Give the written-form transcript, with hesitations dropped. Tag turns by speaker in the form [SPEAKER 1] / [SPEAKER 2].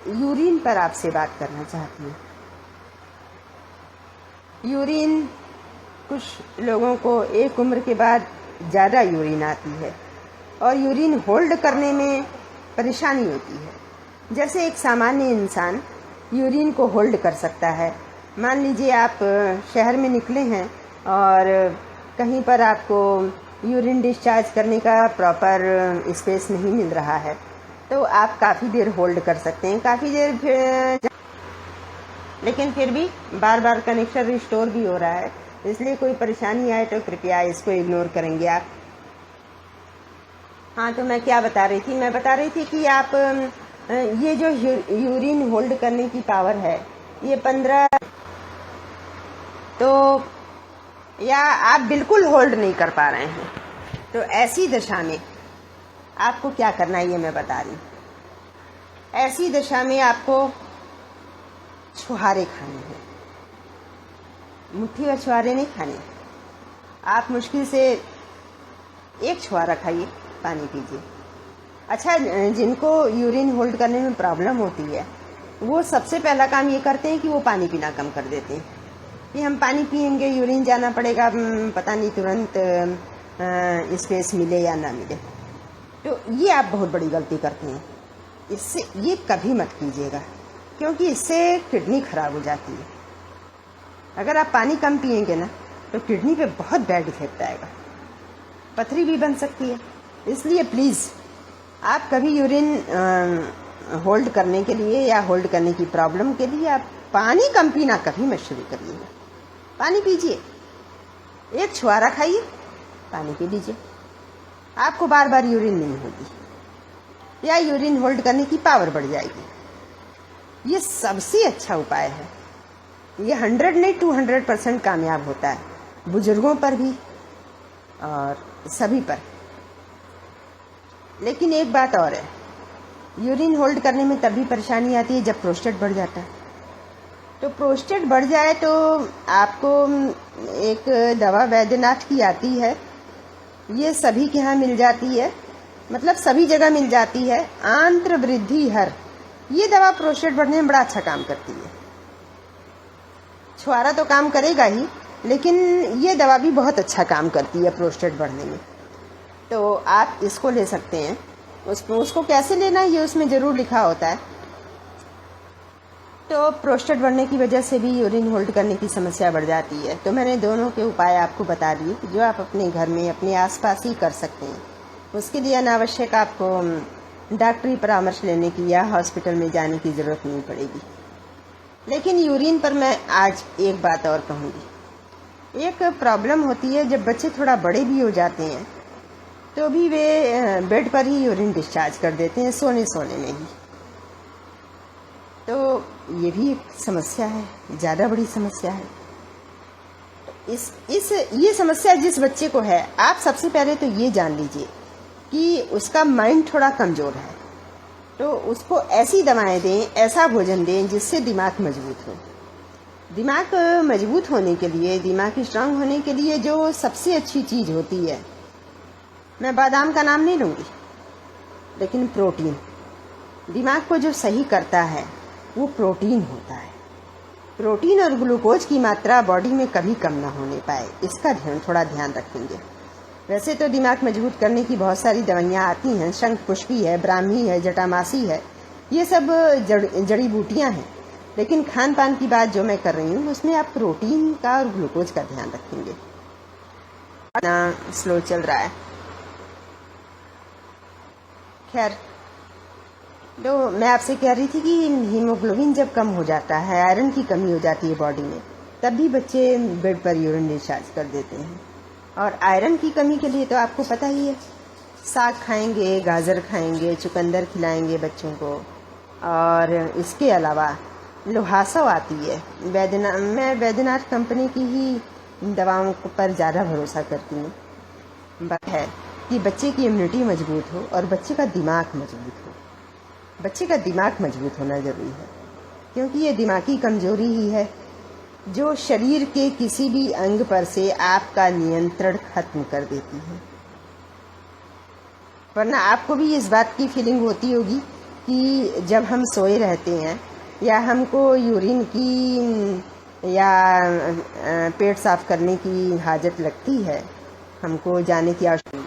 [SPEAKER 1] Urine पर आपसे बात करना चाहती हूँ। यूरिन, कुछ लोगों को एक उम्र के बाद ज़्यादा यूरिन आती है और यूरिन होल्ड करने में परेशानी होती है। जैसे एक सामान्य इंसान यूरिन को होल्ड कर सकता है। मान लीजिए आप शहर में निकले हैं और कहीं पर आपको यूरिन डिस्चार्ज करने का प्रॉपर स्पेस नहीं मिल रहा है, तो आप काफ़ी देर होल्ड कर सकते हैं, काफ़ी देर लेकिन फिर भी बार बार कनेक्शन रिस्टोर भी हो रहा है, इसलिए कोई परेशानी आए तो कृपया इसको इग्नोर करेंगे आप। हाँ, तो मैं क्या बता रही थी? मैं बता रही थी कि आप ये जो यूरिन होल्ड करने की पावर है, ये 15, तो या आप बिल्कुल होल्ड नहीं कर पा रहे हैं, तो ऐसी दशा में आपको क्या करना है ये मैं बता रही हूँ। ऐसी दशा में आपको छुहारे खाने हैं, मुट्ठी भर छुहारे नहीं खाने। आप मुश्किल से एक छुहारा खाइए, पानी पीजिए। अच्छा, जिनको यूरिन होल्ड करने में प्रॉब्लम होती है, वो सबसे पहला काम ये करते हैं कि वो पानी पीना कम कर देते हैं कि हम पानी पियेंगे, यूरिन जाना पड़ेगा, पता नहीं तुरंत स्पेस मिले या ना मिले। तो ये आप बहुत बड़ी गलती करते हैं। इससे ये कभी मत कीजिएगा, क्योंकि इससे किडनी खराब हो जाती है। अगर आप पानी कम पिएंगे ना, तो किडनी पे बहुत बैड इफेक्ट आएगा, पथरी भी बन सकती है। इसलिए प्लीज़ आप कभी यूरिन होल्ड करने के लिए या होल्ड करने की प्रॉब्लम के लिए आप पानी कम पीना कभी मत शुरू करिएगा। पानी पीजिए, एक छुहारा खाइए, पानी पी लीजिए, आपको बार बार यूरिन नहीं होगी या यूरिन होल्ड करने की पावर बढ़ जाएगी। ये सबसे अच्छा उपाय है। ये 100 नहीं 200% कामयाब होता है, बुजुर्गों पर भी और सभी पर। लेकिन एक बात और है, यूरिन होल्ड करने में तभी परेशानी आती है जब प्रोस्टेट बढ़ जाता है। तो प्रोस्टेट बढ़ जाए तो आपको एक दवा वैद्यनाथ की आती है, ये सभी के यहाँ मिल जाती है, मतलब सभी जगह मिल जाती है, आंत्र वृद्धि हर। ये दवा प्रोस्टेट बढ़ने में बड़ा अच्छा काम करती है। छुहारा तो काम करेगा ही, लेकिन ये दवा भी बहुत अच्छा काम करती है प्रोस्टेट बढ़ने में। तो आप इसको ले सकते हैं। उसको कैसे लेना है ये उसमें ज़रूर लिखा होता है। तो प्रोस्टेट बढ़ने की वजह से भी यूरिन होल्ड करने की समस्या बढ़ जाती है। तो मैंने दोनों के उपाय आपको बता दिए, जो आप अपने घर में अपने आसपास ही कर सकते हैं। उसके लिए अनावश्यक आपको डॉक्टरी परामर्श लेने की या हॉस्पिटल में जाने की ज़रूरत नहीं पड़ेगी। लेकिन यूरिन पर मैं आज एक बात और कहूँगी। एक प्रॉब्लम होती है, जब बच्चे थोड़ा बड़े भी हो जाते हैं तो भी वे बेड पर ही यूरिन डिस्चार्ज कर देते हैं, सोने में ही। तो ये भी एक समस्या है, ज़्यादा बड़ी समस्या है। ये समस्या जिस बच्चे को है, आप सबसे पहले तो ये जान लीजिए कि उसका माइंड थोड़ा कमज़ोर है। तो उसको ऐसी दवाएं दें, ऐसा भोजन दें जिससे दिमाग मजबूत हो। दिमाग मजबूत होने के लिए, दिमाग स्ट्रांग होने के लिए जो सबसे अच्छी चीज़ होती है, मैं बादाम का नाम नहीं लूँगी, लेकिन प्रोटीन। दिमाग को जो सही करता है वो प्रोटीन होता है। प्रोटीन और ग्लूकोज की मात्रा बॉडी में कभी कम ना होने पाए, इसका थोड़ा ध्यान रखेंगे। वैसे तो दिमाग मजबूत करने की बहुत सारी दवाइयाँ आती हैं, शंख पुष्पी है, ब्राह्मी है, जटामासी है, ये सब जड़ी बूटियाँ हैं। लेकिन खान पान की बात जो मैं कर रही हूँ, उसमें आप प्रोटीन का और ग्लूकोज का ध्यान रखेंगे। इतना स्लो चल रहा है। खैर, तो मैं आपसे कह रही थी कि हीमोग्लोबिन जब कम हो जाता है, आयरन की कमी हो जाती है बॉडी में, तब भी बच्चे बेड पर यूरिन डिस्चार्ज कर देते हैं। और आयरन की कमी के लिए तो आपको पता ही है, साग खाएंगे, गाजर खाएंगे, चुकंदर खिलाएंगे बच्चों को। और इसके अलावा लोहासव आती है, मैं वैद्यनाथ कंपनी की ही दवाओं पर ज़्यादा भरोसा करती हूँ। बात है कि बच्चे की इम्यूनिटी मजबूत हो और बच्चे का दिमाग मजबूत हो। बच्चे का दिमाग मजबूत होना ज़रूरी है, क्योंकि ये दिमागी कमजोरी ही है जो शरीर के किसी भी अंग पर से आपका नियंत्रण खत्म कर देती है। वरना आपको भी इस बात की फीलिंग होती होगी कि जब हम सोए रहते हैं या हमको यूरिन की या पेट साफ करने की हाजत लगती है, हमको जाने की आवश्यकता